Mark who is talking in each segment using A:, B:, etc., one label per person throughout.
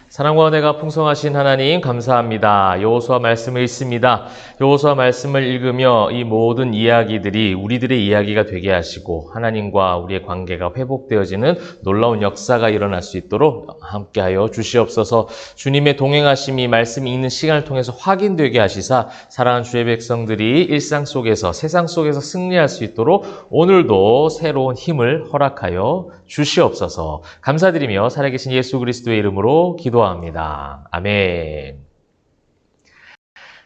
A: 사랑과 은혜가 풍성하신 하나님 감사합니다. 여호수아 말씀을 읽습니다. 여호수아 말씀을 읽으며 이 모든 이야기들이 우리들의 이야기가 되게 하시고 하나님과 우리의 관계가 회복되어지는 놀라운 역사가 일어날 수 있도록 함께하여 주시옵소서. 주님의 동행하심이 말씀 읽는 시간을 통해서 확인되게 하시사 사랑하는 주의 백성들이 일상 속에서 세상 속에서 승리할 수 있도록 오늘도 새로운 힘을 허락하여 주시옵소서. 감사드리며 살아계신 예수 그리스도의 이름으로 기도합니다. 아멘.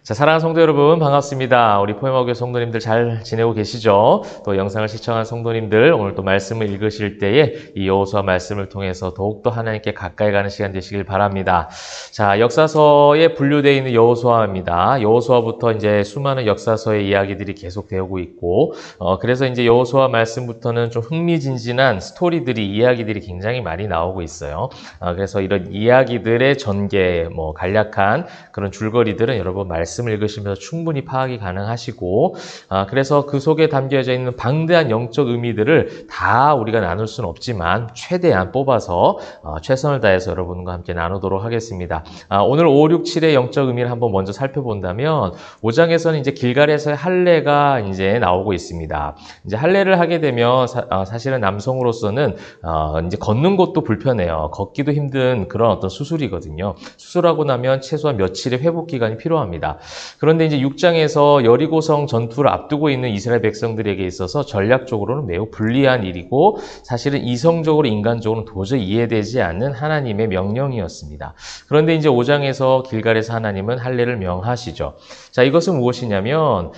A: 자, 사랑하는 성도 여러분 반갑습니다. 우리 포엠하교회 성도님들 잘 지내고 계시죠? 또 영상을 시청한 성도님들 오늘 또 말씀을 읽으실 때에 이 여호수아 말씀을 통해서 더욱더 하나님께 가까이 가는 시간 되시길 바랍니다. 자, 역사서에 분류되어 있는 여호수아입니다. 여호수아부터 이제 수많은 역사서의 이야기들이 계속되고 있고 그래서 이제 여호수아 말씀부터는 좀 흥미진진한 스토리들이 이야기들이 굉장히 많이 나오고 있어요. 그래서 이런 이야기들의 전개, 간략한 그런 줄거리들은 여러분 말씀을 읽으시면서 충분히 파악이 가능하시고 그래서 그 속에 담겨져 있는 방대한 영적 의미들을 다 우리가 나눌 수는 없지만 최대한 뽑아서 최선을 다해서 여러분과 함께 나누도록 하겠습니다. 오늘 5, 6, 7의 영적 의미를 한번 먼저 살펴본다면 5장에서는 이제 길갈에서의 할례가 이제 나오고 있습니다. 이제 할례를 하게 되면 사실은 남성으로서는 이제 걷는 것도 불편해요. 걷기도 힘든 그런 어떤 수술이거든요. 수술하고 나면 최소한 며칠의 회복 기간이 필요합니다. 그런데 이제 6장에서 여리고성 전투를 앞두고 있는 이스라엘 백성들에게 있어서 전략적으로는 매우 불리한 일이고 사실은 이성적으로 인간적으로는 도저히 이해되지 않는 하나님의 명령이었습니다. 그런데 이제 5장에서 길갈에서 하나님은 할례를 명하시죠. 자, 이것은 무엇이냐면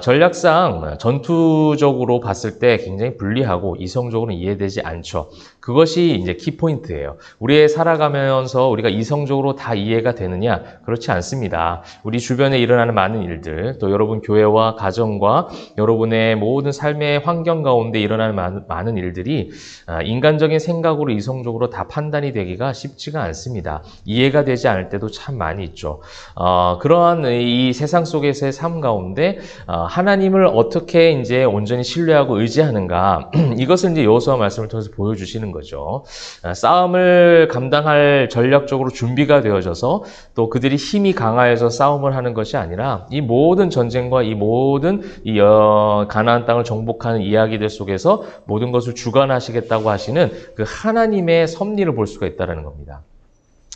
A: 전략상 전투적으로 봤을 때 굉장히 불리하고 이성적으로는 이해되지 않죠. 그것이 이제 키포인트예요. 우리의 살아가면서 우리가 이성적으로 다 이해가 되느냐? 그렇지 않습니다. 우리 주변에 일어나는 많은 일들, 또 여러분 교회와 가정과 여러분의 모든 삶의 환경 가운데 일어나는 많은 일들이 인간적인 생각으로 이성적으로 다 판단이 되기가 쉽지가 않습니다. 이해가 되지 않을 때도 참 많이 있죠. 그러한 이 세상 속에서의 삶 가운데 하나님을 어떻게 이제 온전히 신뢰하고 의지하는가 이것을 이제 여호수아 말씀을 통해서 보여주시는 거죠. 싸움을 감당할 전략적으로 준비가 되어져서 또 그들이 힘이 강하여서 싸움을 하는 것이 아니라 이 모든 전쟁과 이 모든 가나안 땅을 정복하는 이야기들 속에서 모든 것을 주관하시겠다고 하시는 그 하나님의 섭리를 볼 수가 있다는 겁니다.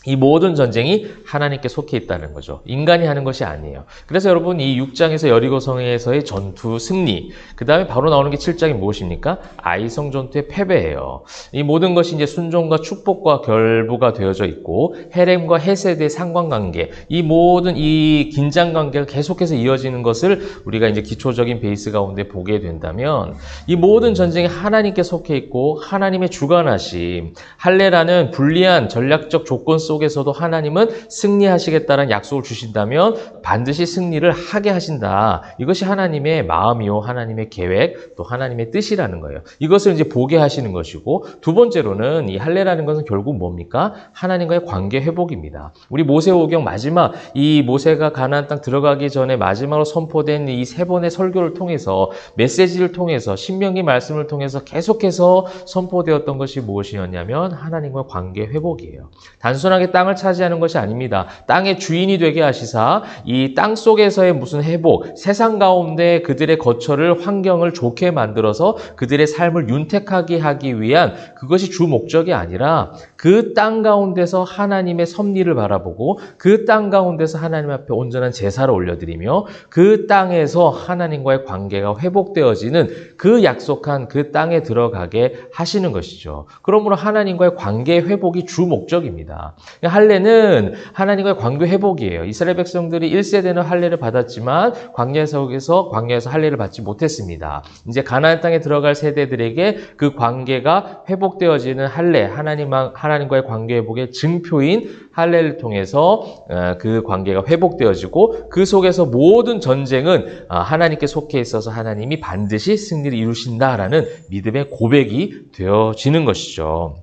A: 이 모든 전쟁이 하나님께 속해 있다는 거죠. 인간이 하는 것이 아니에요. 그래서 여러분 이 6장에서 여리고성에서의 전투 승리, 그 다음에 바로 나오는 게 7장이 무엇입니까? 아이성 전투의 패배예요. 이 모든 것이 이제 순종과 축복과 결부가 되어져 있고 헤렘과 헤세드의 상관관계, 이 모든 이 긴장 관계가 계속해서 이어지는 것을 우리가 이제 기초적인 베이스 가운데 보게 된다면 이 모든 전쟁이 하나님께 속해 있고 하나님의 주관하심, 할례라는 불리한 전략적 조건 속에서도 하나님은 승리하시겠다는 약속을 주신다면 반드시 승리를 하게 하신다. 이것이 하나님의 마음이요, 하나님의 계획, 또 하나님의 뜻이라는 거예요. 이것을 이제 보게 하시는 것이고 두 번째로는 이 할례라는 것은 결국 뭡니까? 하나님과의 관계 회복입니다. 우리 모세오경 마지막 이 모세가 가나안 땅 들어가기 전에 마지막으로 선포된 이 세 번의 설교를 통해서 메시지를 통해서 신명기 말씀을 통해서 계속해서 선포되었던 것이 무엇이었냐면 하나님과의 관계 회복이에요. 단순하게 땅을 차지하는 것이 아닙니다. 땅의 주인이 되게 하시사 이 땅 속에서의 무슨 회복, 세상 가운데 그들의 거처를 환경을 좋게 만들어서 그들의 삶을 윤택하게 하기 위한 그것이 주 목적이 아니라 그 땅 가운데서 하나님의 섭리를 바라보고 그 땅 가운데서 하나님 앞에 온전한 제사를 올려드리며 그 땅에서 하나님과의 관계가 회복되어지는 그 약속한 그 땅에 들어가게 하시는 것이죠. 그러므로 하나님과의 관계 회복이 주 목적입니다. 할례는 하나님과의 관계 회복이에요. 이스라엘 백성들이 1세대는 할례를 받았지만 광야에서 할례를 받지 못했습니다. 이제 가나안 땅에 들어갈 세대들에게 그 관계가 회복되어지는 할례, 하나님과의 관계 회복의 증표인 할례를 통해서 그 관계가 회복되어지고 그 속에서 모든 전쟁은 하나님께 속해 있어서 하나님이 반드시 승리를 이루신다라는 믿음의 고백이 되어지는 것이죠.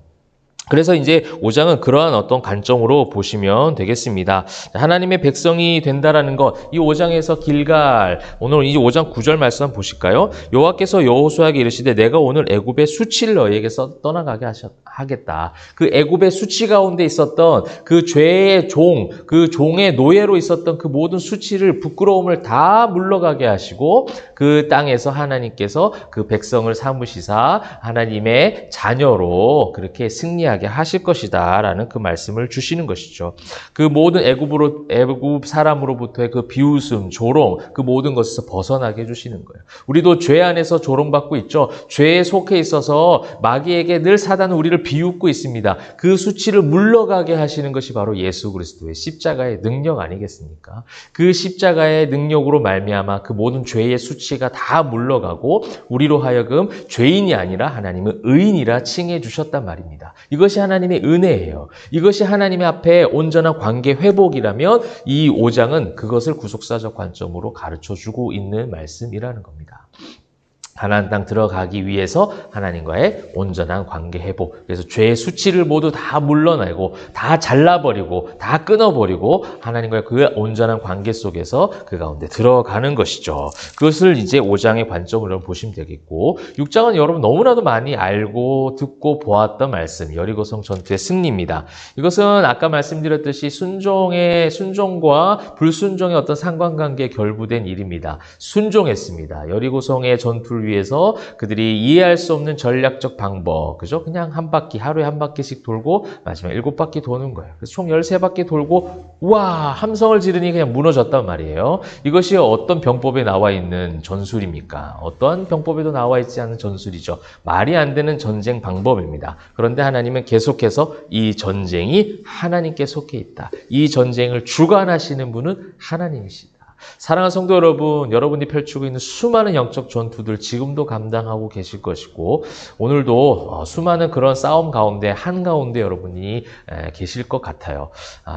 A: 그래서 이제 5장은 그러한 어떤 관점으로 보시면 되겠습니다. 하나님의 백성이 된다라는 것, 이 5장에서 길갈, 오늘 이 5장 9절 말씀 한번 보실까요? 여호와께서 여호수아에게 이르시되 내가 오늘 애굽의 수치를 너희에게서 떠나가게 하겠다. 그 애굽의 수치 가운데 있었던 그 죄의 종, 그 종의 노예로 있었던 그 모든 수치를, 부끄러움을 다 물러가게 하시고 그 땅에서 하나님께서 그 백성을 삼으시사 하나님의 자녀로 그렇게 승리하게 하실 것이다 라는 그 말씀을 주시는 것이죠. 그 모든 애굽 사람으로부터의 그 비웃음, 조롱, 그 모든 것에서 벗어나게 해주시는 거예요. 우리도 죄 안에서 조롱받고 있죠. 죄에 속해 있어서 마귀에게 늘 사단은 우리를 비웃고 있습니다. 그 수치를 물러가게 하시는 것이 바로 예수 그리스도의 십자가의 능력 아니겠습니까? 그 십자가의 능력으로 말미암아 그 모든 죄의 수치가 다 물러가고 우리로 하여금 죄인이 아니라 하나님은 의인이라 칭해 주셨단 말입니다. 이것이 하나님의 은혜예요. 이것이 하나님의 앞에 온전한 관계 회복이라면 이 5장은 그것을 구속사적 관점으로 가르쳐주고 있는 말씀이라는 겁니다. 가나안 땅 들어가기 위해서 하나님과의 온전한 관계 회복. 그래서 죄의 수치를 모두 다 물러내고 다 잘라버리고 다 끊어버리고 하나님과의 그 온전한 관계 속에서 그 가운데 들어가는 것이죠. 그것을 이제 5장의 관점으로 보시면 되겠고 6장은 여러분 너무나도 많이 알고 듣고 보았던 말씀, 여리고성 전투의 승리입니다. 이것은 아까 말씀드렸듯이 순종과 불순종의 어떤 상관관계에 결부된 일입니다. 순종했습니다. 여리고성의 전투를 위해서 그들이 이해할 수 없는 전략적 방법, 그죠? 그냥 한 바퀴, 하루에 한 바퀴씩 돌고 마지막 7바퀴 도는 거예요. 그래서 총 13바퀴 돌고 와, 함성을 지르니 그냥 무너졌단 말이에요. 이것이 어떤 병법에 나와 있는 전술입니까? 어떠한 병법에도 나와 있지 않은 전술이죠. 말이 안 되는 전쟁 방법입니다. 그런데 하나님은 계속해서 이 전쟁이 하나님께 속해 있다. 이 전쟁을 주관하시는 분은 하나님이시다. 사랑하는 성도 여러분, 여러분이 펼치고 있는 수많은 영적 전투들 지금도 감당하고 계실 것이고 오늘도 수많은 그런 싸움 가운데 한가운데 여러분이 계실 것 같아요.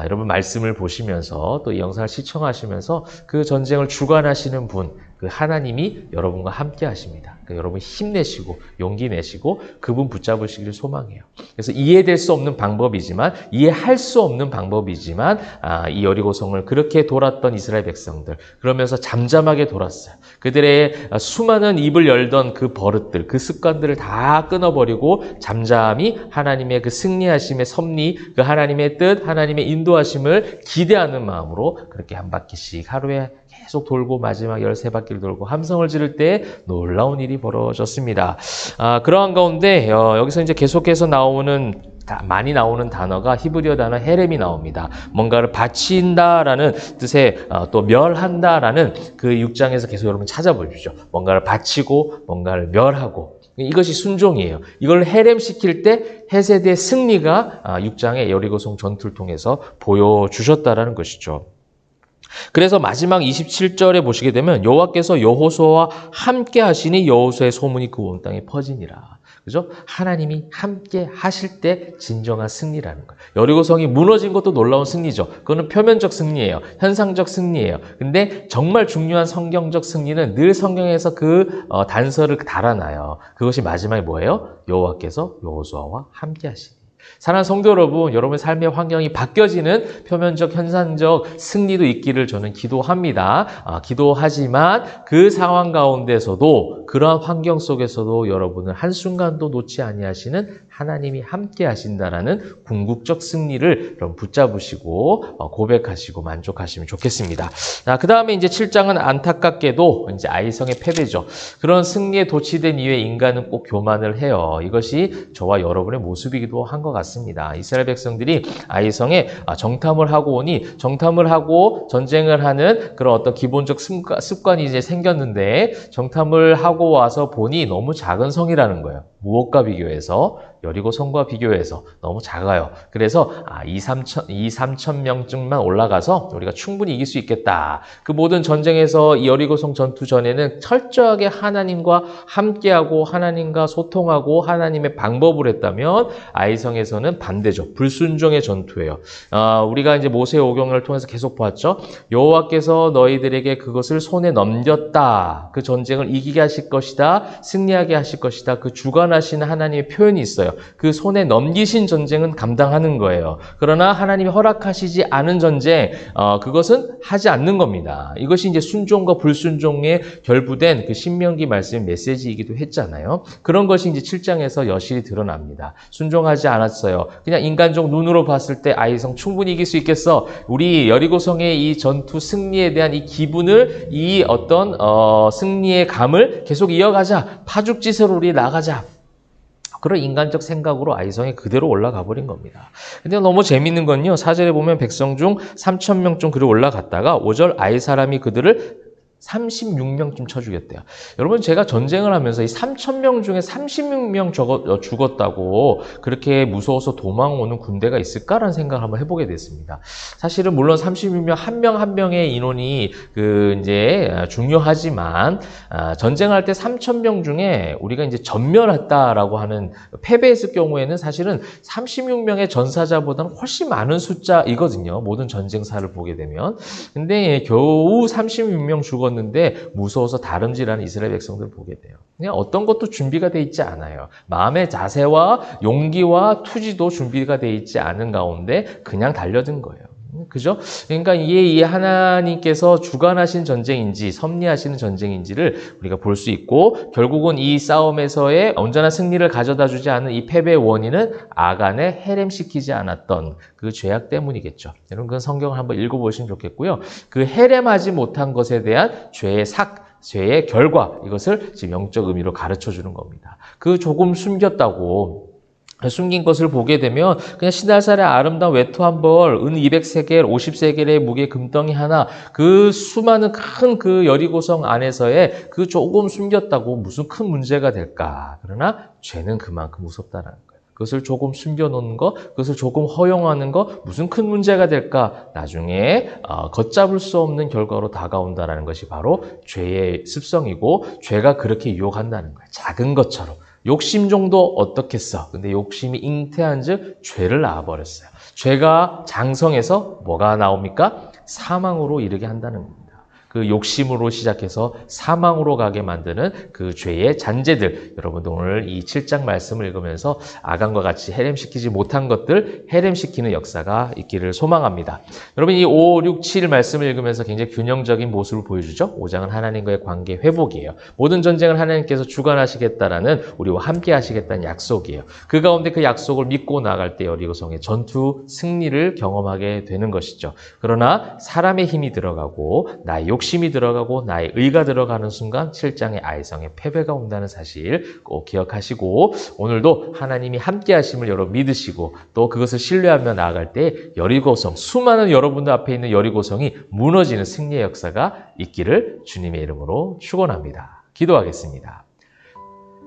A: 여러분 말씀을 보시면서 또 이 영상을 시청하시면서 그 전쟁을 주관하시는 분, 그 하나님이 여러분과 함께 하십니다. 여러분 힘내시고 용기 내시고 그분 붙잡으시길 소망해요. 그래서 이해될 수 없는 방법이지만 이해할 수 없는 방법이지만 이 여리고성을 그렇게 돌았던 이스라엘 백성들 그러면서 잠잠하게 돌았어요. 그들의 수많은 입을 열던 그 버릇들 그 습관들을 다 끊어버리고 잠잠히 하나님의 그 승리하심의 섭리 그 하나님의 뜻 하나님의 인도하심을 기대하는 마음으로 그렇게 한 바퀴씩 하루에 계속 돌고 마지막 13바퀴를 돌고 함성을 지를 때 놀라운 일이 벌어졌습니다. 그러한 가운데 여기서 이제 계속해서 많이 나오는 단어가 히브리어 단어 헤렘이 나옵니다. 뭔가를 바친다라는 뜻의 또 멸한다라는 그 6장에서 계속 여러분 찾아보십시오. 뭔가를 바치고 뭔가를 멸하고 이것이 순종이에요. 이걸 헤렘시킬 때 헤세드의 승리가 6장의 여리고성 전투를 통해서 보여주셨다라는 것이죠. 그래서 마지막 27절에 보시게 되면 여호와께서 여호수아와 함께 하시니 여호수아의 소문이 그 온 땅에 퍼지니라. 그죠? 하나님이 함께 하실 때 진정한 승리라는 거예요. 여리고성이 무너진 것도 놀라운 승리죠. 그거는 표면적 승리예요. 현상적 승리예요. 근데 정말 중요한 성경적 승리는 늘 성경에서 그 단서를 달아놔요. 그것이 마지막에 뭐예요? 여호와께서 여호수아와 함께 하시니. 사랑하는 성도 여러분, 여러분의 삶의 환경이 바뀌어지는 표면적, 현상적 승리도 있기를 저는 기도합니다. 기도하지만 그 상황 가운데서도 그러한 환경 속에서도 여러분을 한순간도 놓지 아니하시는 하나님이 함께 하신다라는 궁극적 승리를 여러분 붙잡으시고 고백하시고 만족하시면 좋겠습니다. 자, 그 다음에 이제 7장은 안타깝게도 이제 아이성의 패배죠. 그런 승리에 도취된 이후에 인간은 꼭 교만을 해요. 이것이 저와 여러분의 모습이기도 한 것 같습니다. 이스라엘 백성들이 아이성에 정탐을 하고 오니 정탐을 하고 전쟁을 하는 그런 어떤 기본적 습관이 이제 생겼는데 정탐을 하고 와서 보니 너무 작은 성이라는 거예요. 무엇과 비교해서? 여리고성과 비교해서 너무 작아요. 그래서 2,3천 명쯤만 올라가서 우리가 충분히 이길 수 있겠다. 그 모든 전쟁에서 이 여리고성 전투 전에는 철저하게 하나님과 함께하고 하나님과 소통하고 하나님의 방법을 했다면 아이성에서는 반대죠. 불순종의 전투예요. 우리가 이제 모세의 오경을 통해서 계속 보았죠. 여호와께서 너희들에게 그것을 손에 넘겼다. 그 전쟁을 이기게 하실 것이다. 승리하게 하실 것이다. 그 주관 주관하시는 하나님의 표현이 있어요. 그 손에 넘기신 전쟁은 감당하는 거예요. 그러나 하나님이 허락하시지 않은 전쟁, 그것은 하지 않는 겁니다. 이것이 이제 순종과 불순종에 결부된 그 신명기 말씀의 메시지이기도 했잖아요. 그런 것이 이제 7장에서 여실히 드러납니다. 순종하지 않았어요. 그냥 인간적 눈으로 봤을 때 아이성 충분히 이길 수 있겠어. 우리 여리고성의 이 전투 승리에 대한 이 기분을, 이 어떤 승리의 감을 계속 이어가자. 파죽지세로 우리 나가자. 그런 인간적 생각으로 아이성이 그대로 올라가 버린 겁니다. 근데 너무 재밌는 건요. 4절에 보면 백성 중 3,000명쯤 그리 올라갔다가 5절 아이 사람이 그들을 36명쯤 쳐 죽였대요. 여러분, 제가 전쟁을 하면서 이 3,000명 중에 36명 죽었다고 그렇게 무서워서 도망오는 군대가 있을까라는 생각을 한번 해보게 됐습니다. 사실은 물론 36명 한 명 한 명의 인원이 이제 중요하지만 전쟁할 때 3,000명 중에 우리가 이제 전멸했다라고 하는 패배했을 경우에는 사실은 36명의 전사자보다는 훨씬 많은 숫자이거든요. 모든 전쟁사를 보게 되면. 근데 겨우 36명 죽었는데 무서워서 다름질하는 이스라엘 백성들을 보게 돼요. 그냥 어떤 것도 준비가 돼 있지 않아요. 마음의 자세와 용기와 투지도 준비가 돼 있지 않은 가운데 그냥 달려든 거예요. 그죠? 그러니까 이게 하나님께서 주관하신 전쟁인지 섭리하시는 전쟁인지를 우리가 볼 수 있고, 결국은 이 싸움에서의 온전한 승리를 가져다 주지 않은 이 패배의 원인은 아간에 헤렘시키지 않았던 그 죄악 때문이겠죠. 여러분, 그 성경을 한번 읽어보시면 좋겠고요. 그 헤렘하지 못한 것에 대한 죄의 결과, 이것을 지금 영적 의미로 가르쳐 주는 겁니다. 그 조금 숨겼다고 숨긴 것을 보게 되면 그냥 신할살의 아름다운 외투 한 벌, 은 200세겔, 50세겔의 무게 금덩이 하나, 그 수많은 큰 그 여리고성 안에서의 그 조금 숨겼다고 무슨 큰 문제가 될까? 그러나 죄는 그만큼 무섭다는 거예요. 그것을 조금 숨겨놓는 것, 그것을 조금 허용하는 것, 무슨 큰 문제가 될까? 나중에 걷잡을 수 없는 결과로 다가온다는 것이 바로 죄의 습성이고, 죄가 그렇게 유혹한다는 거예요. 작은 것처럼. 욕심 정도 어떻겠어? 근데 욕심이 잉태한 즉 죄를 낳아버렸어요. 죄가 장성해서 뭐가 나옵니까? 사망으로 이르게 한다는 겁니다. 그 욕심으로 시작해서 사망으로 가게 만드는 그 죄의 잔재들, 여러분도 오늘 이 7장 말씀을 읽으면서 아간과 같이 헤렘시키지 못한 것들 헤렘시키는 역사가 있기를 소망합니다. 여러분, 이 5, 6, 7 말씀을 읽으면서 굉장히 균형적인 모습을 보여주죠. 5장은 하나님과의 관계 회복이에요. 모든 전쟁을 하나님께서 주관하시겠다라는, 우리와 함께 하시겠다는 약속이에요. 그 가운데 그 약속을 믿고 나갈 때 여리고성의 전투 승리를 경험하게 되는 것이죠. 그러나 사람의 힘이 들어가고 나의 욕심이 들어가고 나의 의가 들어가는 순간 7장의 아이성의 패배가 온다는 사실 꼭 기억하시고, 오늘도 하나님이 함께 하심을 여러분 믿으시고 또 그것을 신뢰하며 나아갈 때 여리고성, 수많은 여러분들 앞에 있는 여리고성이 무너지는 승리의 역사가 있기를 주님의 이름으로 축원합니다. 기도하겠습니다.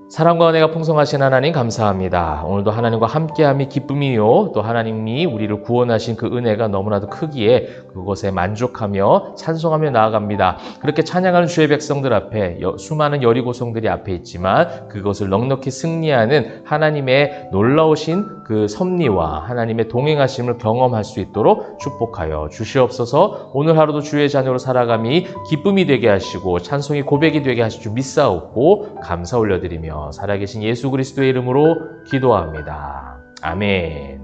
A: 사랑과 은혜가 풍성하신 하나님 감사합니다. 오늘도 하나님과 함께함이 기쁨이요, 또 하나님이 우리를 구원하신 그 은혜가 너무나도 크기에 그것에 만족하며 찬송하며 나아갑니다. 그렇게 찬양하는 주의 백성들 앞에 수많은 여리고성들이 앞에 있지만 그것을 넉넉히 승리하는 하나님의 놀라우신 그 섭리와 하나님의 동행하심을 경험할 수 있도록 축복하여 주시옵소서. 오늘 하루도 주의 자녀로 살아감이 기쁨이 되게 하시고 찬송이 고백이 되게 하실 줄 믿사옵고 감사 올려드리며 살아계신 예수 그리스도의 이름으로 기도합니다. 아멘.